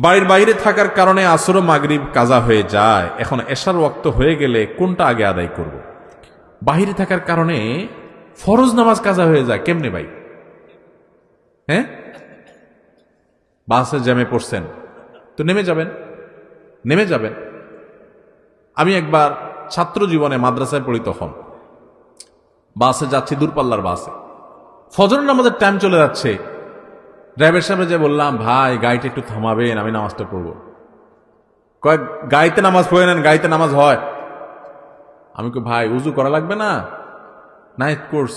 বাড়ির বাইরে থাকার কারণে আসর ও মাগরিব কাজা হয়ে যায়, এখন এশার ওয়াক্ত হয়ে গেলে কোনটা আগে আদায় করব? বাহিরে থাকার কারণে ফরজ নামাজ কাজা হয়ে যায় কেমনে ভাই? হ্যাঁ, বাসে জ্যামে পড়ছেন তো নেমে যাবেন। আমি একবার ছাত্র জীবনে মাদ্রাসায় পড়ি, তখন বাসে যাচ্ছি, দূরপাল্লার বাসে, ফজর নামাজের টাইম চলে যাচ্ছে। ড্রাইভার সাহেব যে বললাম, ভাই গাড়িটা একটু থামাবেন, আমি নামাজটা পড়বো। কয়েক গাড়িতে নামাজ পড়ে নেন, গাড়িতে নামাজ হয়। আমি কই ভাই উজু করা লাগবে না? নাইট কোর্স,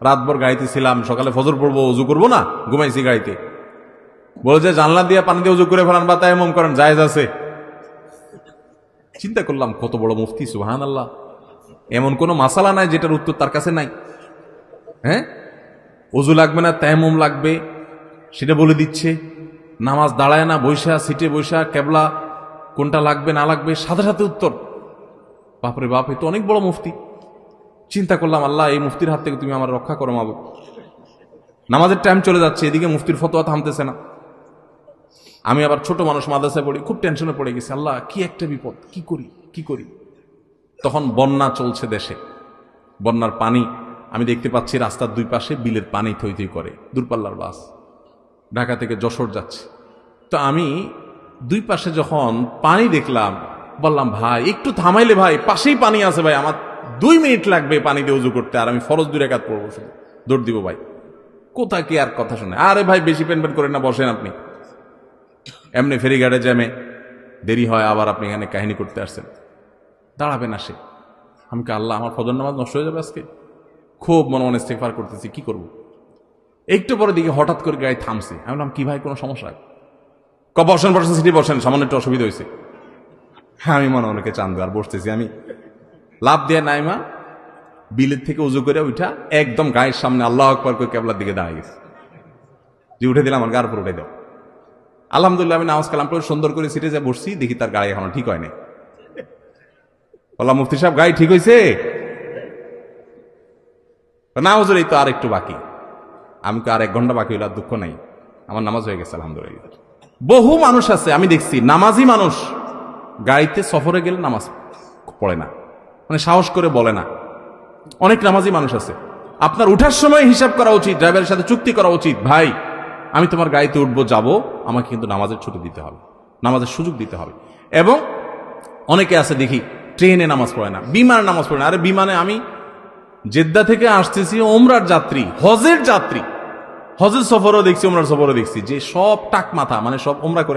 রাতভর গাড়িতে ছিলাম, সকালে ফজর পড়বো, উজু করবো না? ঘুমাইছি গাড়িতে। বলে যে জানলা দিয়ে পানি দিয়ে উজু করে ফেলান বা তায়াম্মুম করেন, জায়েজ আছে। চিন্তা করলাম কত বড় মুফতি, সুবহানাল্লাহ। এমন কোন মাসালা নাই যেটার উত্তর তার কাছে নাই। হ্যাঁ, উজু লাগবে না তায়াম্মুম লাগবে সেটা বলে দিচ্ছে। নামাজ দাঁড়ায় না, বৈশা সিটে বৈশা কেবলা কোনটা লাগবে না লাগবে সাথে সাথে উত্তর। বাপরে বাপ, এ তো অনেক বড় মুফতি। চিন্তা করলাম, আল্লাহ এই মুফতির হাত থেকে তুমি আমার রক্ষা করো মাবুদ। নামাজের টাইম চলে যাচ্ছে, এদিকে মুফতির ফতোয়া থামতেছে না। আমি আবার ছোট মানুষ, মাদ্রাসায় পড়ি, খুব টেনশনে পড়ে গেছি। আল্লাহ কি একটা বিপদ, কি করি। তখন বন্যা চলছে দেশে, বন্যার পানি আমি দেখতে পাচ্ছি রাস্তার দুই পাশে বিলের পানি থই থই করে। দূরপাল্লার বাস ঢাকা থেকে যশোর যাচ্ছে। তো আমি দুই পাশে যখন পানি দেখলাম, বললাম ভাই একটু থামাইলে, ভাই পাশেই পানি আছে ভাই, আমার 2 মিনিট লাগবে পানি দিয়ে উজু করতে, আর আমি ফরজ 2 রাকাত পড়বো, শুধু দৌড় দিব ভাই। কোথা কি আর কথা শুনে, আরে ভাই বেশি পেন করেন না, বসেন আপনি। এমনি ফেরিঘাটে জ্যামে দেরি হয়, আবার আপনি এখানে কাহিনী করতে আসছেন, দাঁড়াবেন আসে। আমি কে আল্লাহ, আমার ফজর নামাজ নষ্ট হয়ে যাবে আজকে। খুব মনে মনে ইস্তেগফার করতেছি, কি করব। একটু পরে দিকে হঠাৎ করে গাড়ি থামছে। আমি বললাম কি ভাই, কোনো সমস্যা? বসেন সিটি বসেন, সামান্য একটু অসুবিধা হয়েছে। হ্যাঁ, আমি মনে অনেকে চান্দু আর বসতেছি। আমি লাভ দিয়ে নাইমা বিলের থেকে উজু করে উঠা একদম গায়ের সামনে আল্লাহু আকবার করে কেবলার দিকে দাঁড়িয়ে গেছে। যে উঠে দিলাম, আমার গার উপর উঠে দাও। আলহামদুলিল্লাহ, আমি নামাজ কালাম পরে সুন্দর করে সিটে যা বসছি, দেখি তার গাড়ি এখনো ঠিক হয়নি। বললাম মুফতি সাহেব গাড়ি ঠিক হয়েছে? না হুজুর, এই তো আর একটু বাকি। আমি তো আর 1 ঘন্টা বাকি হইলে আর দুঃখ নাই, আমার নামাজ হয়ে গেছে আলহামদুলিল্লাহ। বহু মানুষ আছে আমি দেখছি, নামাজি মানুষ গাড়িতে সফরে গেলে নামাজ পড়ে না, মানে সাহস করে বলে না। অনেক নামাজি মানুষ আছে। আপনার উঠার সময় হিসাব করা উচিত, ড্রাইভারের সাথে চুক্তি করা উচিত, ভাই আমি তোমার গাড়িতে উঠবো, যাবো, আমাকে কিন্তু নামাজের ছুটি দিতে হবে, নামাজের সুযোগ দিতে হবে। এবং অনেকে আছে দেখি ট্রেনে নামাজ পড়ে না, বিমানে নামাজ পড়ে না। আরে বিমানে আমি জেদ্দা থেকে আসতেছি, ওমরার যাত্রী, হজের যাত্রী, হজের সফরও দেখছি, ওমরার সফরও দেখছি, যে সব টাক মাথা, মানে সব ওমরা করে